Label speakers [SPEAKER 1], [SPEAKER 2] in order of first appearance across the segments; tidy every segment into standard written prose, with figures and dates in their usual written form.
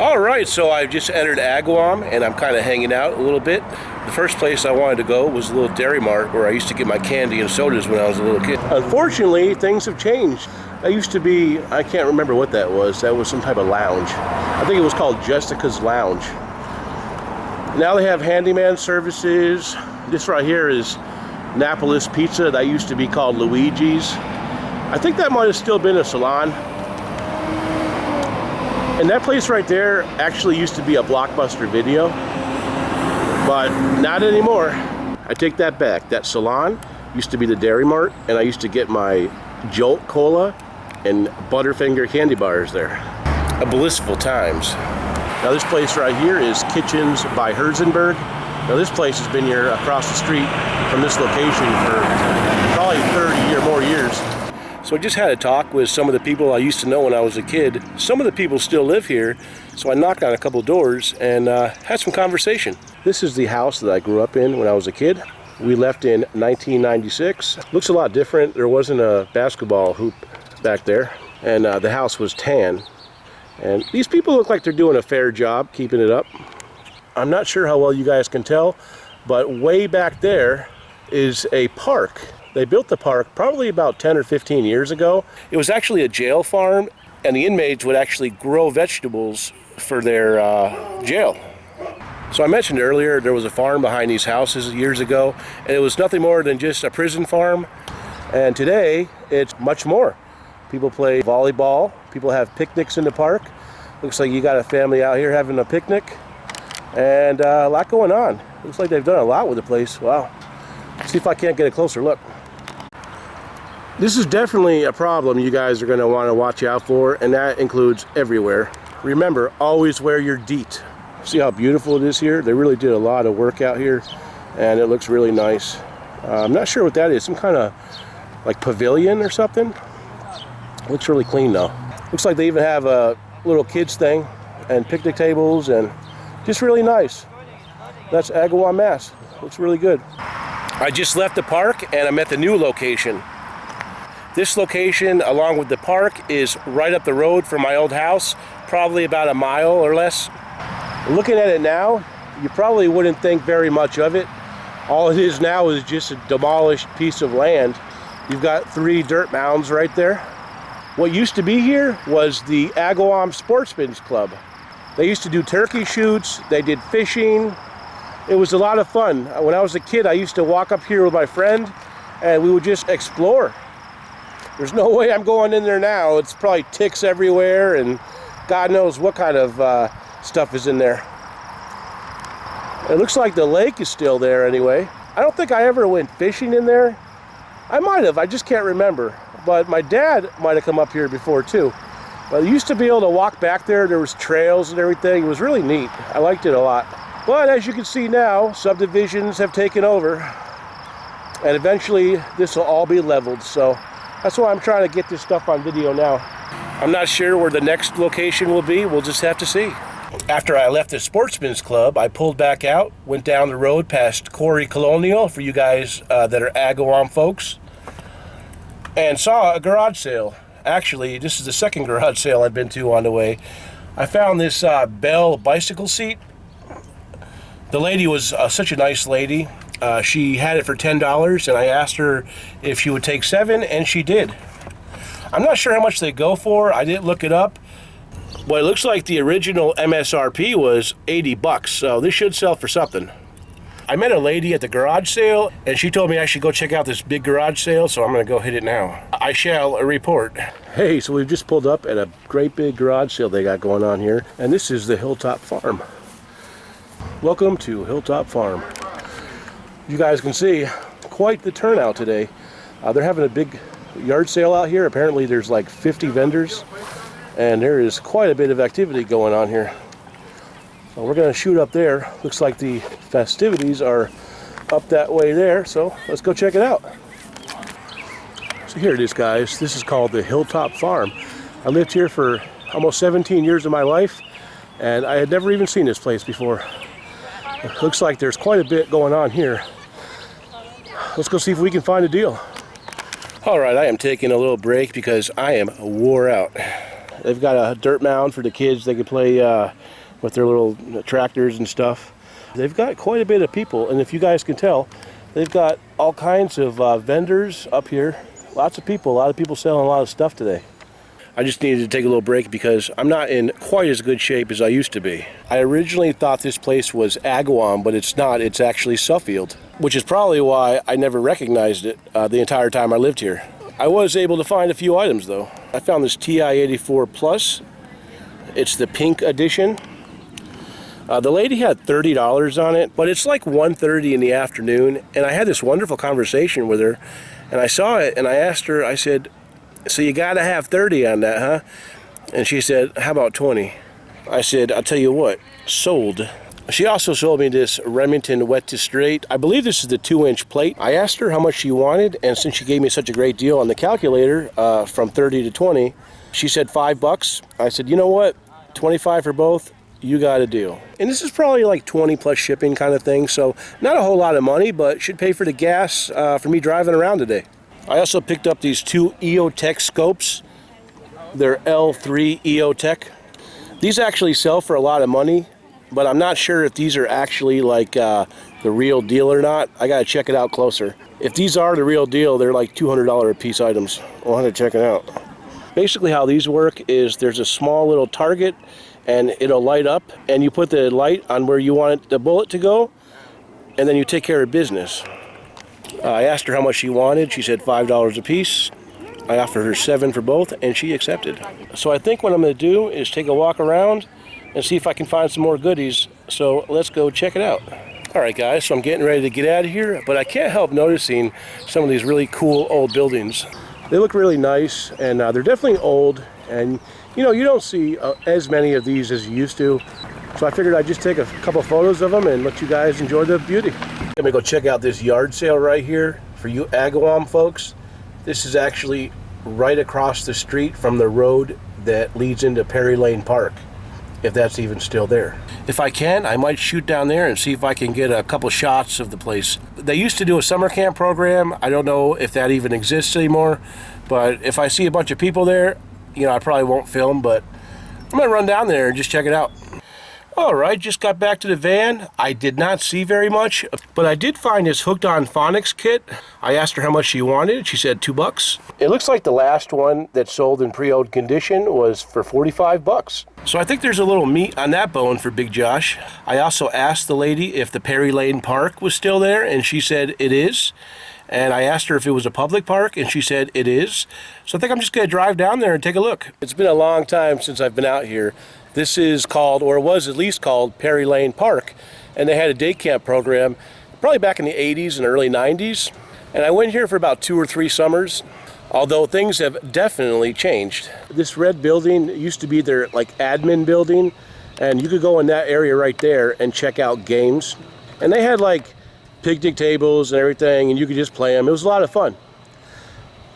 [SPEAKER 1] Alright, so I've just entered Agawam and I'm kind of hanging out a little bit. The first place I wanted to go was a little Dairy Mart where I used to get my candy and sodas when I was a little kid. Unfortunately, things have changed. That used to be, I can't remember what that was. That was some type of lounge. I think it was called Jessica's Lounge. Now they have handyman services. This right here is Annapolis Pizza. That used to be called Luigi's. I think that might have still been a salon. And that place right there actually used to be a Blockbuster Video, but not anymore. I take that back. That salon used to be the Dairy Mart, and I used to get my Jolt Cola and Butterfinger candy bars there. A blissful times. Now this place right here is Kitchens by Herzenberg. Now this place has been here across the street from this location for probably 30 or more years. So I just had a talk with some of the people I used to know when I was a kid. Some of the people still live here, so I knocked on a couple doors and had some conversation. This is the house that I grew up in when I was a kid. We left in 1996. Looks a lot different. There wasn't a basketball hoop back there, and the house was tan. And these people look like they're doing a fair job keeping it up. I'm not sure how well you guys can tell, but way back there is a park. They built the park probably about 10 or 15 years ago. It was actually a jail farm, and the inmates would actually grow vegetables for their jail. So I mentioned earlier there was a farm behind these houses years ago, and it was nothing more than just a prison farm. And today, it's much more. People play volleyball, people have picnics in the park. Looks like you got a family out here having a picnic, and a lot going on. Looks like they've done a lot with the place. Wow. Let's see if I can't get a closer look. This is definitely a problem you guys are going to want to watch out for, and that includes everywhere. Remember, always wear your DEET. See how beautiful it is here? They really did a lot of work out here, and it looks really nice. I'm not sure what that is. Some kind of like pavilion or something. Looks really clean though. Looks like they even have a little kids thing and picnic tables, and just really nice. That's Agawam, Mass. Looks really good. I just left the park and I'm at the new location. This location, along with the park, is right up the road from my old house, probably about a mile or less. Looking at it now, you probably wouldn't think very much of it. All it is now is just a demolished piece of land. You've got 3 dirt mounds right there. What used to be here was the Agawam Sportsman's Club. They used to do turkey shoots, they did fishing. It was a lot of fun. When I was a kid, I used to walk up here with my friend and we would just explore. There's no way I'm going in there now. It's probably ticks everywhere and God knows what kind of stuff is in there. It looks like the lake is still there anyway. I don't think I ever went fishing in there. I might have, I just can't remember. But my dad might have come up here before too. But I used to be able to walk back there. There was trails and everything. It was really neat. I liked it a lot. But as you can see now, subdivisions have taken over. And eventually this will all be leveled. So that's why I'm trying to get this stuff on video now. I'm not sure where the next location will be. We'll just have to see. After I left the Sportsman's Club, I pulled back out, went down the road past Corey Colonial for you guys that are Agawam folks, and saw a garage sale. Actually, this is the second garage sale I've been to on the way. I found this Bell bicycle seat. The lady was such a nice lady. She had it for $10, and I asked her if she would take 7, and she did. I'm not sure how much they go for. I didn't look it up. But it looks like the original MSRP was 80 bucks, so this should sell for something. I met a lady at the garage sale, and she told me I should go check out this big garage sale, so I'm going to go hit it now. I shall report. Hey, so we've just pulled up at a great big garage sale they got going on here, and this is the Hilltop Farm. Welcome to Hilltop Farm. You guys can see quite the turnout today. They're having a big yard sale out here. Apparently there's like 50 vendors, and there is quite a bit of activity going on here. So we're going to shoot up there. Looks like the festivities are up that way there, so let's go check it out. So here it is, guys. This is called the Hilltop Farm. I lived here for almost 17 years of my life, and I had never even seen this place before. It looks like there's quite a bit going on here. Let's go see if we can find a deal. All right, I am taking a little break because I am wore out. They've got a dirt mound for the kids. They can play with their little tractors and stuff. They've got quite a bit of people, and if you guys can tell, they've got all kinds of vendors up here. Lots of people, a lot of people selling a lot of stuff today. I just needed to take a little break because I'm not in quite as good shape as I used to be. I originally thought this place was Agawam, but it's not. It's actually Suffield, which is probably why I never recognized it the entire time I lived here. I was able to find a few items though. I found this TI-84 Plus. It's the pink edition. The lady had $30 on it, but it's like 1:30 in the afternoon, and I had this wonderful conversation with her, and I saw it, and I asked her, I said, so you gotta have 30 on that, huh? And she said, how about 20? I said, I'll tell you what, sold. She also sold me this Remington Wet to Straight. I believe this is the 2-inch plate. I asked her how much she wanted, and since she gave me such a great deal on the calculator from 30 to 20, she said $5. I said, you know what, 25 for both, you got a deal. And this is probably like 20 plus shipping kind of thing, so not a whole lot of money, but should pay for the gas for me driving around today. I also picked up these 2 EOTech scopes. They're L3 EOTech. These actually sell for a lot of money, but I'm not sure if these are actually like the real deal or not. I gotta check it out closer. If these are the real deal, they're like $200 a piece items. We'll have to check it out. Basically how these work is there's a small little target and it'll light up, and you put the light on where you want the bullet to go, and then you take care of business. I asked her how much she wanted. She said $5 a piece. I offered her $7 for both, and she accepted. So I think what I'm going to do is take a walk around and see if I can find some more goodies. So let's go check it out. All right, guys, so I'm getting ready to get out of here, but I can't help noticing some of these really cool old buildings. They look really nice, and they're definitely old, and you know, you don't see as many of these as you used to. So I figured I'd just take a couple photos of them and let you guys enjoy the beauty. I'm gonna go check out this yard sale right here for you Agawam folks. This is actually right across the street from the road that leads into Perry Lane Park, if that's even still there. If I can, I might shoot down there and see if I can get a couple shots of the place. They used to do a summer camp program. I don't know if that even exists anymore, but if I see a bunch of people there, you know, I probably won't film, but I'm gonna run down there and just check it out. All right, just got back to the van. I did not see very much, but I did find this hooked on phonics kit. I asked her how much she wanted. She said $2. It looks like the last one that sold in pre-owned condition was for $45. So I think there's a little meat on that bone for Big Josh. I also asked the lady if the Perry Lane Park was still there, and she said it is. And I asked her if it was a public park, and she said it is. So I think I'm just gonna drive down there and take a look. It's been a long time since I've been out here. This is called, or was at least called, Perry Lane Park. And they had a day camp program, probably back in the 80s and early 90s. And I went here for about 2 or 3 summers, although things have definitely changed. This red building used to be their like admin building, and you could go in that area right there and check out games. And they had like picnic tables and everything, and you could just play them. It was a lot of fun.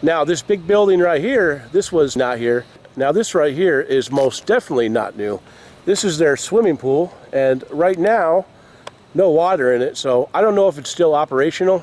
[SPEAKER 1] Now this big building right here, this was not here. Now this right here is most definitely not new. This is their swimming pool, and right now, no water in it, so I don't know if it's still operational.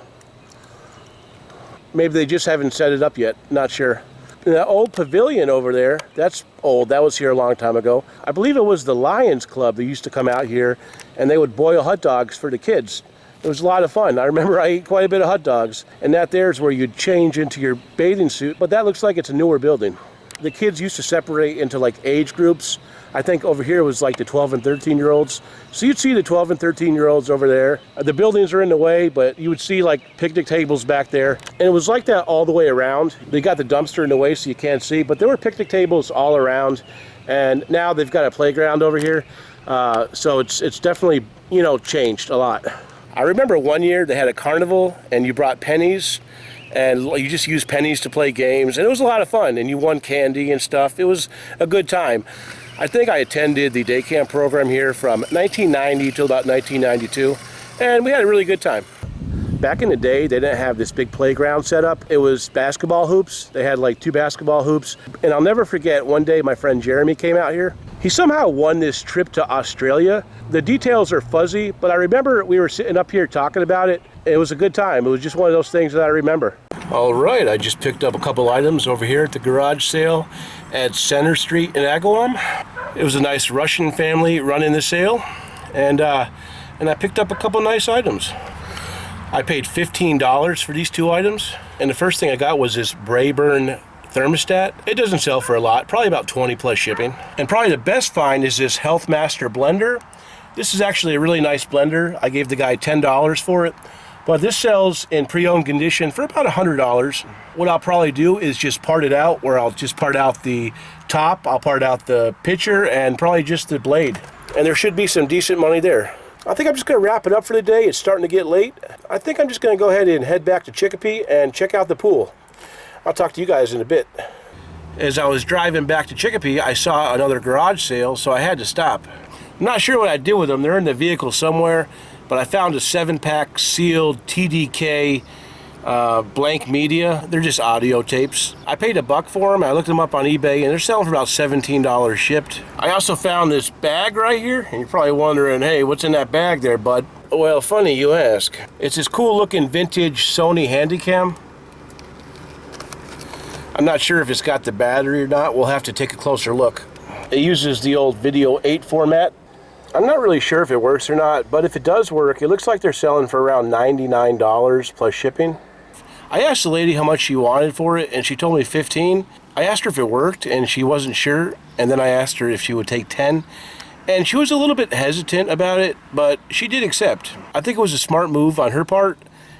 [SPEAKER 1] Maybe they just haven't set it up yet, not sure. The old pavilion over there, that's old, that was here a long time ago. I believe it was the Lions Club that used to come out here, and they would boil hot dogs for the kids. It was a lot of fun. I remember I ate quite a bit of hot dogs, and that there's where you'd change into your bathing suit, but that looks like it's a newer building. The kids used to separate into like age groups. I think over here was like the 12 and 13-year-olds. So you'd see the 12 and 13-year-olds over there. The buildings are in the way, but you would see like picnic tables back there. And it was like that all the way around. They got the dumpster in the way so you can't see, but there were picnic tables all around. And now they've got a playground over here. So it's definitely, you know, changed a lot. I remember one year they had a carnival and you brought pennies, and you just used pennies to play games, and it was a lot of fun, and you won candy and stuff. It was a good time. I think I attended the day camp program here from 1990 till about 1992, and we had a really good time. Back in the day, they didn't have this big playground set up. It was basketball hoops. They had like 2 basketball hoops, and I'll never forget, one day my friend Jeremy came out here. He somehow won this trip to Australia. The details are fuzzy, but I remember we were sitting up here talking about it. It was a good time. It was just one of those things that I remember. All right, I just picked up a couple items over here at the garage sale at Center Street in Agawam. It was a nice Russian family running the sale, and I picked up a couple nice items. I paid $15 for these two items, and the first thing I got was this Brayburn thermostat. It doesn't sell for a lot, probably about 20 plus shipping. And probably the best find is this Health Master blender. This is actually a really nice blender. I gave the guy $10 for it. But this sells in pre-owned condition for about $100. What I'll probably do is just part it out, where I'll just part out the top, I'll part out the pitcher, and probably just the blade. And there should be some decent money there. I think I'm just going to wrap it up for the day. It's starting to get late. I think I'm just going to go ahead and head back to Chicopee and check out the pool. I'll talk to you guys in a bit. As I was driving back to Chicopee, I saw another garage sale, so I had to stop. I'm not sure what I did with them. They're in the vehicle somewhere. But I found a 7-pack sealed TDK blank media. They're just audio tapes. I paid $1 for them. I looked them up on eBay, and they're selling for about $17 shipped. I also found this bag right here, and you're probably wondering, hey, what's in that bag there, bud? Well, funny you ask. It's this cool looking vintage Sony Handycam. I'm not sure if it's got the battery or not. We'll have to take a closer look. It uses the old Video 8 format. I'm not really sure if it works or not, but if it does work, it looks like they're selling for around $99 plus shipping. I asked the lady how much she wanted for it, and she told me $15. I asked her if it worked, and she wasn't sure, and then I asked her if she would take $10. And she was a little bit hesitant about it, but she did accept. I think it was a smart move on her part,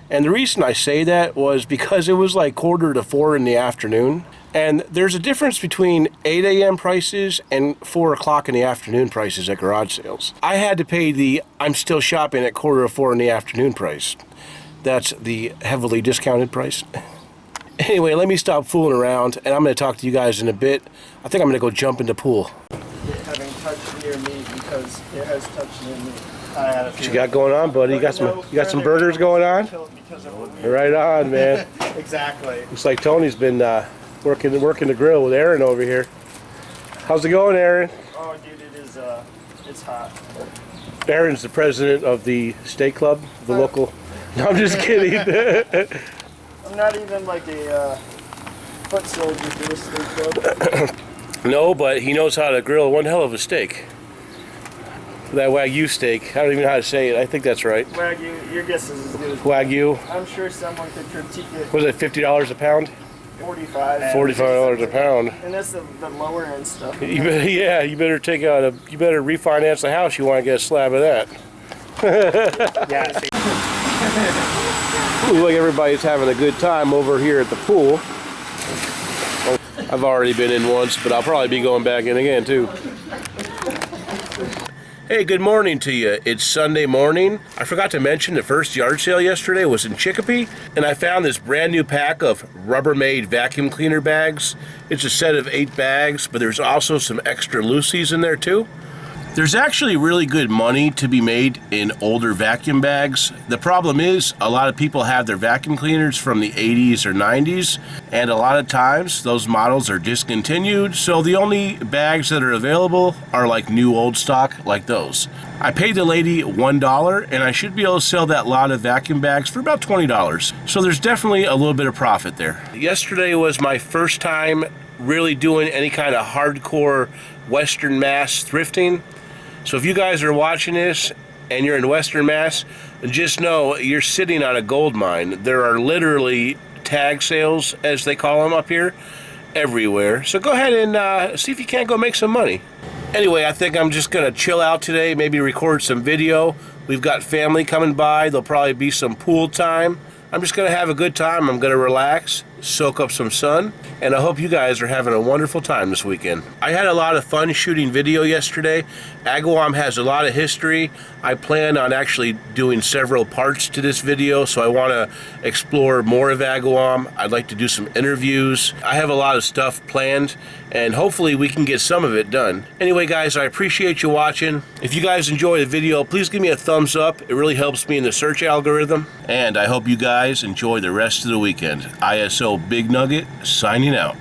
[SPEAKER 1] and the reason I say that was because it was like 3:45 in the afternoon. And there's a difference between 8 a.m. prices and 4 o'clock in the afternoon prices at garage sales. I had to pay the I'm still shopping at 3:45 in the afternoon price. That's the heavily discounted price. Anyway, let me stop fooling around, and I'm going to talk to you guys in a bit. I think I'm going to go jump in the pool.
[SPEAKER 2] Having touched near me because it has touched near me.
[SPEAKER 1] What you got going on, buddy? You got some burgers going on? Right on, man.
[SPEAKER 2] Exactly.
[SPEAKER 1] Looks like Tony's been working the grill with Aaron over here. How's it going, Aaron?
[SPEAKER 2] Oh, dude, it's hot.
[SPEAKER 1] Aaron's the president of the steak club, the local. No, I'm just kidding.
[SPEAKER 2] I'm not even like a foot soldier for this steak club.
[SPEAKER 1] No, but he knows how to grill one hell of a steak. That Wagyu steak. I don't even know how to say it. I think that's right.
[SPEAKER 2] Wagyu, your guess is as good as
[SPEAKER 1] Wagyu.
[SPEAKER 2] I'm sure someone could critique it.
[SPEAKER 1] Was it $50 a pound? $45 a pound.
[SPEAKER 2] And that's the lower end stuff.
[SPEAKER 1] You better, yeah, you better take out you better refinance the house. You want to get a slab of that.
[SPEAKER 2] Yeah.
[SPEAKER 1] Looks like everybody's having a good time over here at the pool. I've already been in once, but I'll probably be going back in again too. Hey, good morning to you. It's Sunday morning. I forgot to mention the first yard sale yesterday was in Chicopee, and I found this brand new pack of Rubbermaid vacuum cleaner bags. It's a set of 8 bags, but there's also some extra loosies in there too. There's actually really good money to be made in older vacuum bags. The problem is a lot of people have their vacuum cleaners from the 80s or 90s, and a lot of times those models are discontinued, so the only bags that are available are like new old stock like those. I paid the lady $1, and I should be able to sell that lot of vacuum bags for about $20. So there's definitely a little bit of profit there. Yesterday was my first time really doing any kind of hardcore Western Mass thrifting. So if you guys are watching this and you're in Western Mass, just know you're sitting on a gold mine. There are literally tag sales, as they call them up here, everywhere. So go ahead and see if you can't go make some money. Anyway, I think I'm just going to chill out today, maybe record some video. We've got family coming by. There'll probably be some pool time. I'm just going to have a good time. I'm going to relax, soak up some sun, and I hope you guys are having a wonderful time this weekend. I had a lot of fun shooting video yesterday. Agawam has a lot of history. I plan on actually doing several parts to this video, so I want to explore more of Agawam. I'd like to do some interviews. I have a lot of stuff planned, and hopefully we can get some of it done. Anyway, guys, I appreciate you watching. If you guys enjoy the video, please give me a thumbs up. It really helps me in the search algorithm, and I hope you guys enjoy the rest of the weekend. ISO Big Nugget signing out.